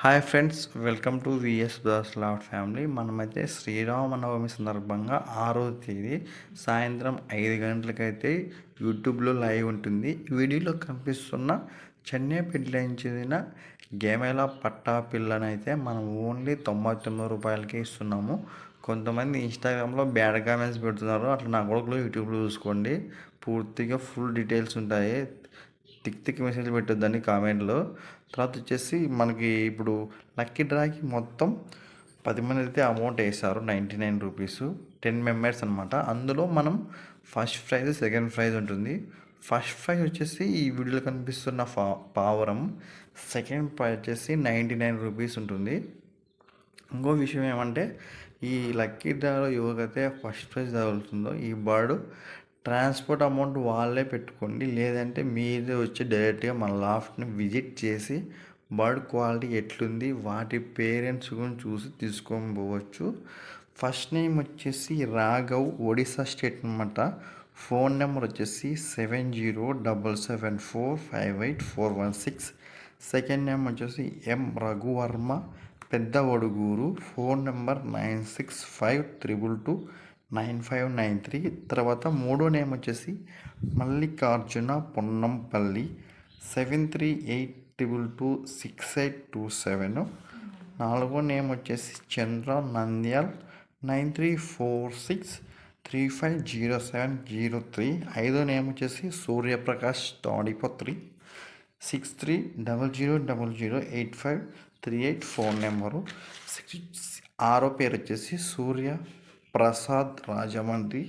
Hi friends, welcome to VS Das lot family. మనమైతే శ్రీరామనవమి సందర్భంగా 6వ తేదీ సాయంత్రం 5 గంటలకైతే యూట్యూబ్లో లైవ్ ఉంటుంది. వీడియోలో కనిపిస్తున్న చెన్నైపేటకి చెందిన గేమెల పట్టా పిల్లనైతే మనం ఓన్లీ 99 రూపాయలకే ఇస్తున్నాము. కొంతమంది ఇన్స్టాగ్రామ్లో బ్యాడ్ కామెంట్స్ పెడుతున్నారు. అట్లా నా కొడుకులో యూట్యూబ్లో చూసుకోండి, పూర్తిగా ఫుల్ డీటెయిల్స్ ఉంటాయి. టిక్ మెసేజ్ పెట్టొద్దని కామెంట్లో. తర్వాత వచ్చేసి మనకి ఇప్పుడు లక్కీ డ్రాకి మొత్తం 10 మంది అయితే అమౌంట్ వేశారు, 99 రూపీస్, 10 మెంబర్స్ అనమాట. అందులో మనం ఫస్ట్ ప్రైజ్, సెకండ్ ప్రైజ్ ఉంటుంది. ఫస్ట్ ప్రైజ్ వచ్చేసి ఈ వీడియోలో కనిపిస్తున్న పావరం, సెకండ్ ప్రైజ్ వచ్చేసి 99 రూపీస్ ఉంటుంది. ఇంకో విషయం ఏమంటే, ఈ లక్కీ డ్రాలో ఎవరికైతే ఫస్ట్ ప్రైజ్ తగులుతుందో ఈ బర్డ్ ట్రాన్స్పోర్ట్ అమౌంట్ వాళ్ళే పెట్టుకోండి, లేదంటే మీరే వచ్చి డైరెక్ట్గా మన లాఫ్ట్ని విజిట్ చేసి బర్డ్ క్వాలిటీ ఎట్లుంది, వాటి పేరెంట్స్ గురించి చూసి తీసుకొని పోవచ్చు. ఫస్ట్ నేమ్ వచ్చేసి రాఘవ్, ఒడిశా స్టేట్ అనమాట. ఫోన్ నెంబర్ వచ్చేసి 7077458416. సెకండ్ నేమ్ వచ్చేసి ఎం రఘువర్మ, పెద్ద ఒడుగూరు. Phone number 9652229593. తర్వాత మూడో నేమ్ వచ్చేసి మల్లికార్జున పొన్నంపల్లి, 7382226827. నాలుగో నేమ్ వచ్చేసి చంద్ర నంద్యాల్, 9346350703. ఐదో నేమ్ వచ్చేసి సూర్యప్రకాష్ తాడిపత్రి, 6300008538. Phone number. ఆరో పేరు వచ్చేసి సూర్య ప్రసాద్ రాజమండ్రి.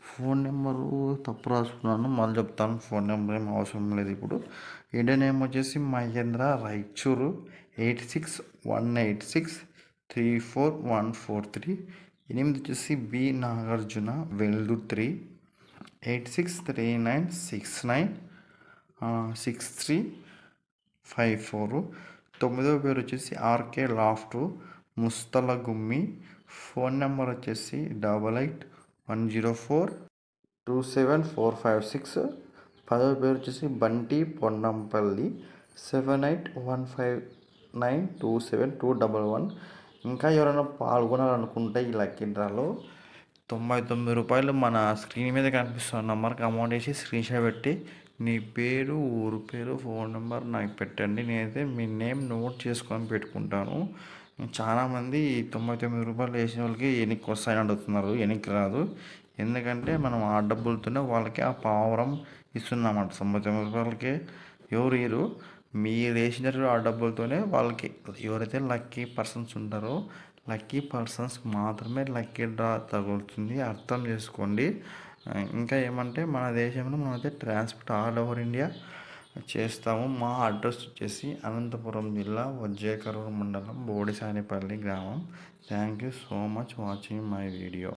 ఫోన్ నెంబరు తప్పు రాసుకున్నాను, మళ్ళీ చెప్తాను. ఫోన్ నెంబర్ ఏం అవసరం లేదు ఇప్పుడు. ఏడో నేమ్ వచ్చేసి మహేంద్ర రాయచూరు, 8618634143. ఎనిమిది వచ్చేసి బి నాగార్జున, వెల్దుర్తి, 8639696354. తొమ్మిదవ పేరు వచ్చేసి ఆర్కే లాఫ్ట్, ముస్తలగుమ్మి. ఫోన్ నెంబర్ వచ్చేసి 8810427456. పదవ పేరు వచ్చేసి బంటి పొన్నంపల్లి, 7815927211. ఇంకా ఎవరైనా పాల్గొనాలనుకుంటే ఈ లక్కీ డ్రాలో 99 రూపాయలు మన స్క్రీన్ మీద కనిపిస్తున్న నెంబర్కి అమౌంట్ వేసి స్క్రీన్ షాట్ పెట్టి నీ పేరు, ఊరు పేరు, ఫోన్ నెంబర్ నాకు పెట్టండి. నేనైతే మీ నేమ్ నోట్ చేసుకొని పెట్టుకుంటాను. చాలామంది 99 రూపాయలు వేసిన వాళ్ళకి ఎన్నికి వస్తాయని అడుగుతున్నారు. ఎన్నికి రాదు, ఎందుకంటే మనం ఆ డబ్బులతోనే వాళ్ళకి ఆ పావురం ఇస్తున్నామంట. 99 రూపాయలకే ఎవరు ఇరు, మీరు వేసినట్టు ఆ డబ్బులతోనే వాళ్ళకి ఎవరైతే లక్కీ పర్సన్స్ ఉంటారో లక్కీ పర్సన్స్ మాత్రమే లక్కీ డ్రా తగులుతుంది, అర్థం చేసుకోండి. ఇంకా ఏమంటే, మన దేశంలో మనమైతే ట్రాన్స్పోర్ట్ ఆల్ ఓవర్ ఇండియా చేస్తాము. మా అడ్రస్ వచ్చేసి అనంతపురం జిల్లా వజ్జేకరూరు మండలం బోడిసానిపల్లి గ్రామం. Thank you so much watching my video.